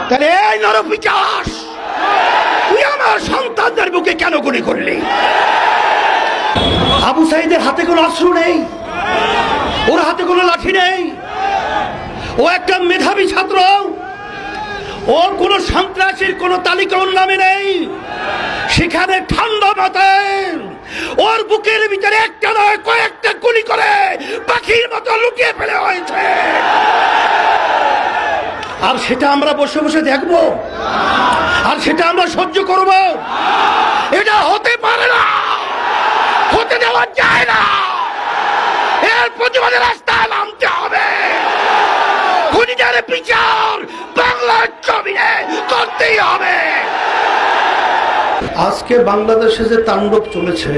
তাহলে এই নরপিশাচ, তুই আমার সন্তানদের বুকে কেন গুলি করলি? আবু সাঈদের হাতে কোনো অস্ত্র নেই, ওর হাতে কোনো লাঠি নেই, ও একটা মেধাবী ছাত্র, ওর কোনো সন্ত্রাসীর কোনো তালিকা ওর নামে নেই। সেখানে ঠান্ডা মাথায় ওর বুকের ভিতরে একটা নয় কয়েকটা গুলি করে পাখির মতো লুকিয়ে ফেলে হয়েছে। আর সেটা আমরা বসে বসে দেখবো? আর সেটা আমরা সহ্য করব? এটা হতে পারে না, হতে দেওয়া যায় না। এর প্রতিবাদে রাস্তায় নামতে হবে। খুনিদের বিচার বাংলার জমিনে করতেই হবে। আজকে বাংলাদেশে যে তাণ্ডব চলেছে,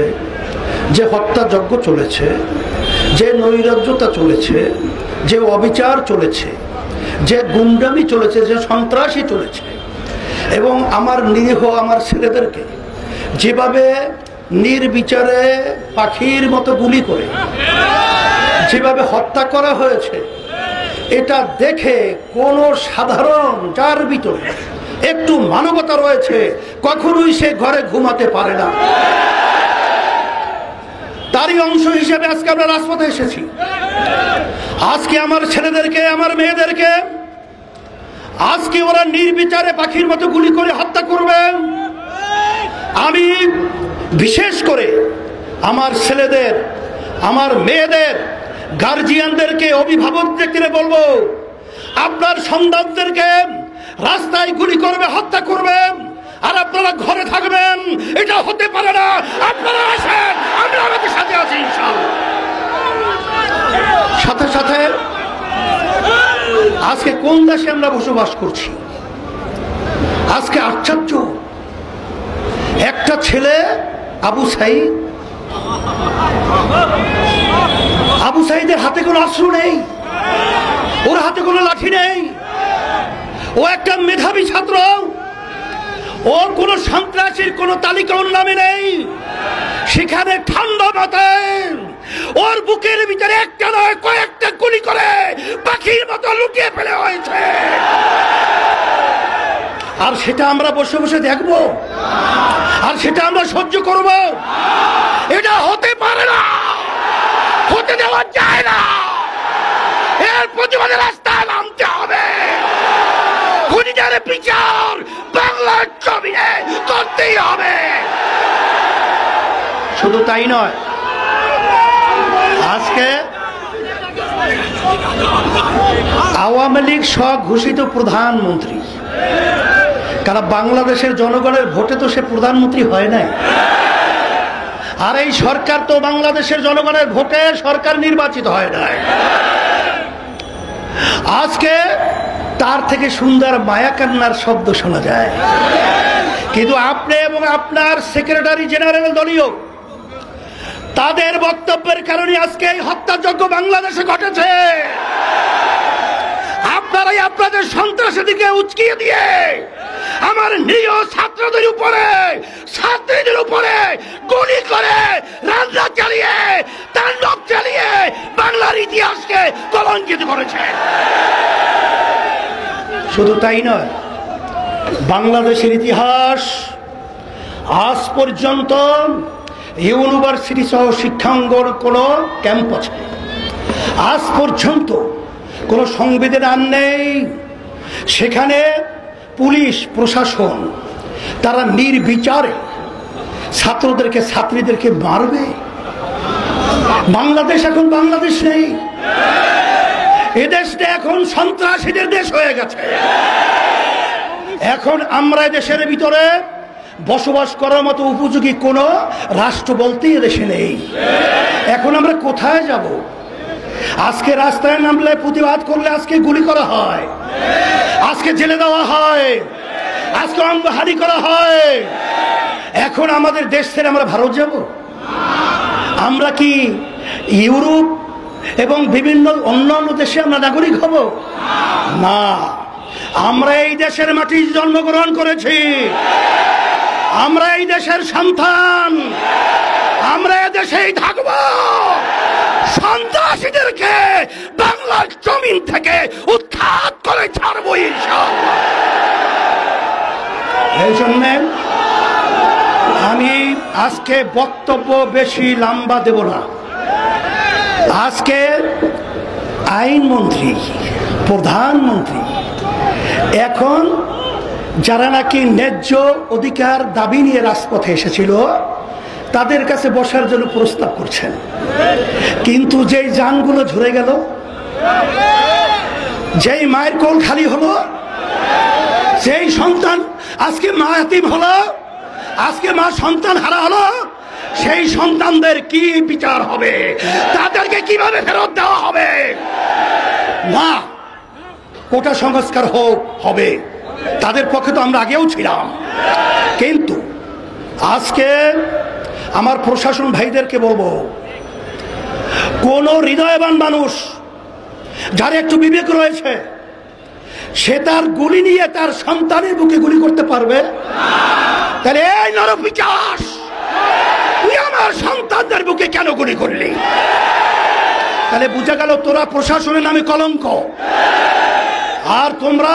যে হত্যাযজ্ঞ চলেছে, যে নৈরাজ্যতা চলেছে, যে অবিচার চলেছে, যে গুন্ডামি চলেছে, যে সন্ত্রাসী চলেছে, এবং আমার নিরীহ আমার ছেলেদেরকে যেভাবে নির্বিচারে পাখির মতো গুলি করে যেভাবে হত্যা করা হয়েছে, এটা দেখে কোন সাধারণ যার ভিতরে একটু মানবতা রয়েছে কখনোই সে ঘরে ঘুমাতে পারে না। তারই অংশ হিসেবে আজকে আমরা রাজপথে এসেছি। আজকে আমার ছেলেদেরকে, আমার মেয়েদেরকে আজকে ওরা নির্বিচারে পাখির মতো গুলি করে হত্যা করবে। আমি বিশেষ করে আমার ছেলেদের, আমার মেয়েদের গার্জিয়ানদেরকে, অভিভাবকদেরকে বলবো, আপনার সন্তানদেরকে রাস্তায় গুলি করবে, হত্যা করবে, আর আপনারা ঘরে থাকবেন, এটা হতে পারে না। আপনারা আসেন, আমরা আমাদের সাথে আছি ইনশাআল্লাহ। সাথে সাথে আজকে কোন দেশে আমরা বসবাস করছি? আজকে আশ্চর্য, একটা ছেলে আবু সাঈদ, আবু সাঈদের হাতে কোনো অস্ত্র নেই, ওর হাতে কোনো লাঠি নেই, ও একটা মেধাবী ছাত্র, ওর কোনো সন্ত্রাসীর কোনো তালিকা ওর নামে নেই। সেখানে ঠান্ডা মাথায় ওর বুকের ভিতরে একটা নয় কয়েকটা গুলি করে পাখির মতো লুকিয়ে ফেলে হয়েছে। আর সেটা আমরা বসে বসে দেখবো? আর সেটা আমরা সহ্য করব? এটা হতে পারে না, হতে দেওয়া যায় না। এর প্রতিবাদে রাস্তায় নামতে হবে। খুনিদের বিচার বাংলার জমিনে করতেই হবে। শুধু তাই নয়, আজকে আওয়ামী লীগ স্বঘোষিত প্রধানমন্ত্রী, কারণ বাংলাদেশের জনগণের ভোটে তো সে প্রধানমন্ত্রী হয় নাই। আর এই সরকার তো বাংলাদেশের জনগণের ভোটে সরকার নির্বাচিত হয় নাই। আজকে তার থেকে সুন্দর মায়া কান্নার শব্দ শোনা যায়, কিন্তু আপনি এবং আপনার সেক্রেটারি জেনারেল দলীয় তাদের বক্তব্যের কারণে আজকে এই হত্যাযজ্ঞ বাংলাদেশে ঘটেছে। আপনারাই আপনাদের সন্ত্রাসীদেরকে উস্কিয়ে দিয়ে আমার নিরীহ ছাত্রদের উপরে, ছাত্রীদের উপরে গুলি করে, রান্না চালিয়ে, তাণ্ডব চালিয়ে বাংলার ইতিহাসকে কলঙ্কিত করেছে। শুধু তাই নয়, বাংলাদেশের ইতিহাস আজ পর্যন্ত ইউনিভার্সিটি সহ শিক্ষাঙ্গন কোন ক্যাম্পাসে আজ পর্যন্ত কোন সংবিধান নেই সেখানে পুলিশ প্রশাসন তারা নির্বিচারে ছাত্রদেরকে, ছাত্রীদেরকে মারবে। বাংলাদেশ এখন বাংলাদেশ নেই, এদেশটা এখন সন্ত্রাসীদের দেশ হয়ে গেছে। এখন আমরা দেশের ভিতরে বসবাস করার মতো উপযোগী কোন রাষ্ট্র বলতেই এদেশে নেই। এখন আমরা কোথায় যাব? আজকে রাস্তায় নামলে, প্রতিবাদ করলে আজকে গুলি করা হয়, আজকে জেলে দেওয়া হয়, আজকে অঙ্গহানি করা হয়। এখন আমাদের দেশ ছেড়ে আমরা ভারত যাব? আমরা কি ইউরোপ এবং বিভিন্ন অন্যান্য দেশে আমরা নাগরিক হব? না, আমরা এই দেশের মাটি জন্মগ্রহণ করেছি, আমরা এই দেশের সন্তান, আমরা এই দেশেই থাকব। সন্ত্রাসীদেরকে বাংলার জমিন থেকে উৎখাত করে ছাড়বো ইনশাআল্লাহ। এই জন্যে আমি আজকে বক্তব্য বেশি লম্বা দেব না। আজকে আইনমন্ত্রী, প্রধানমন্ত্রী এখন যারা নাকি ন্যায্য অধিকার দাবি নিয়ে রাজপথে এসেছিল তাদের কাছে বসার জন্য প্রস্তাব করছেন, কিন্তু যেই যানগুলো ঝরে গেল, যেই মায়ের কোল খালি হলো, যেই সন্তান আজকে মা এতিম হলো, আজকে মা সন্তান হারা হলো, সেই সন্তানদের কি বিচার হবে? তাদেরকে কিভাবে ফেরত দেওয়া হবে? না, কোটা সংস্কার হবে, তাদের পক্ষে তো আমরা আগেও ছিলাম। কিন্তু আজকে আমার প্রশাসন ভাইদেরকে বলবো, কোন হৃদয়বান মানুষ যার একটু বিবেক রয়েছে সে তার গুলি নিয়ে তার সন্তানের বুকে গুলি করতে পারবে? তাহলে এই নরপিশাচ, তুই আমার সন্তানদের বুকে কেন গুলি করলি? তাহলে বুঝা গেল তোরা প্রশাসনের নামে কলঙ্ক। আর তোমরা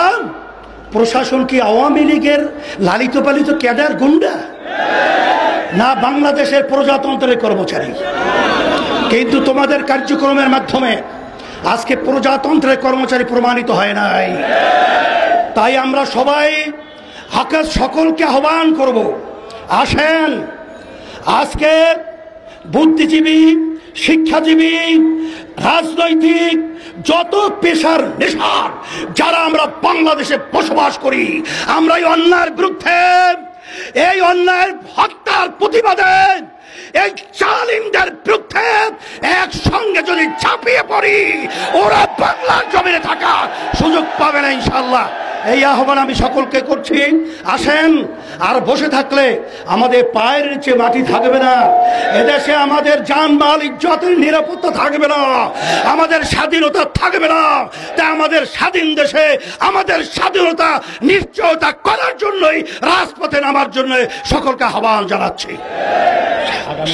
প্রশাসন কি আওয়ামী লীগের লালিত পালিত ক্যাডার গুন্ডা, না বাংলাদেশের প্রজাতন্ত্রের কর্মচারী? কিন্তু তোমাদের কার্যক্রমের মাধ্যমে আজকে প্রজাতন্ত্রের কর্মচারী প্রমাণিত হয় নাই। তাই আমরা সবাই হাকের সকলকে আহ্বান করব, আসেন আজকে বুদ্ধিজীবী, শিক্ষাজীবী, রাজনৈতিক যত পেশার নেশার যারা আমরা বাংলাদেশে বসবাস করি, আমরা এই অন্যায়ের বিরুদ্ধে, এই অন্যায়ের হত্যার প্রতিবাদে, এই জালিমদের বিরুদ্ধে একসঙ্গে যদি ঝাঁপিয়ে পড়ি, ওরা বাংলার জমিনে থাকার সুযোগ পাবে না ইনশাআল্লাহ। এই আহ্বান আমি সকলকে করছি, আসেন। আর বসে থাকলে আমাদের পায়ের নিচে মাটি থাকবে না, এদেশে আমাদের জানমাল ইজ্জতের নিরাপত্তা থাকবে না, আমাদের স্বাধীনতা থাকবে না। তাই আমাদের স্বাধীন দেশে আমাদের স্বাধীনতা নিশ্চয়তা করার জন্যই রাজপথে নামার জন্য সকলকে আহ্বান জানাচ্ছি।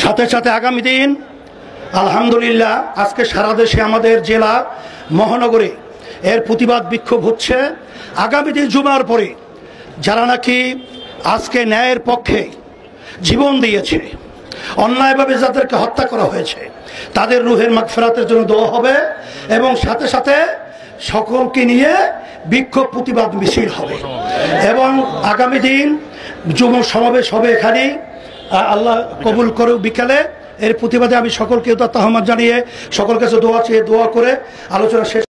সাথে সাথে আগামী দিন আলহামদুলিল্লাহ আজকে সারা দেশে আমাদের জেলা মহানগরে এর প্রতিবাদ বিক্ষোভ হচ্ছে। আগামী দিন জুমার পরে যারা নাকি আজকে ন্যায়ের পক্ষে জীবন দিয়েছে, অন্যায়ভাবে যাদেরকে হত্যা করা হয়েছে, তাদের রুহের মাগফিরাতের জন্য দোয়া হবে এবং সাথে সাথে সকলকে নিয়ে বিক্ষোভ প্রতিবাদ মিছিল হবে। এবং আগামী দিন যুব সমাবেশ হবে এখানে, আল্লাহ কবুল করে বিকালে। এর প্রতিবাদে আমি সকলকে আহ্বান জানিয়ে সকল কাছে দোয়া চেয়ে দোয়া করে আলোচনা শেষ।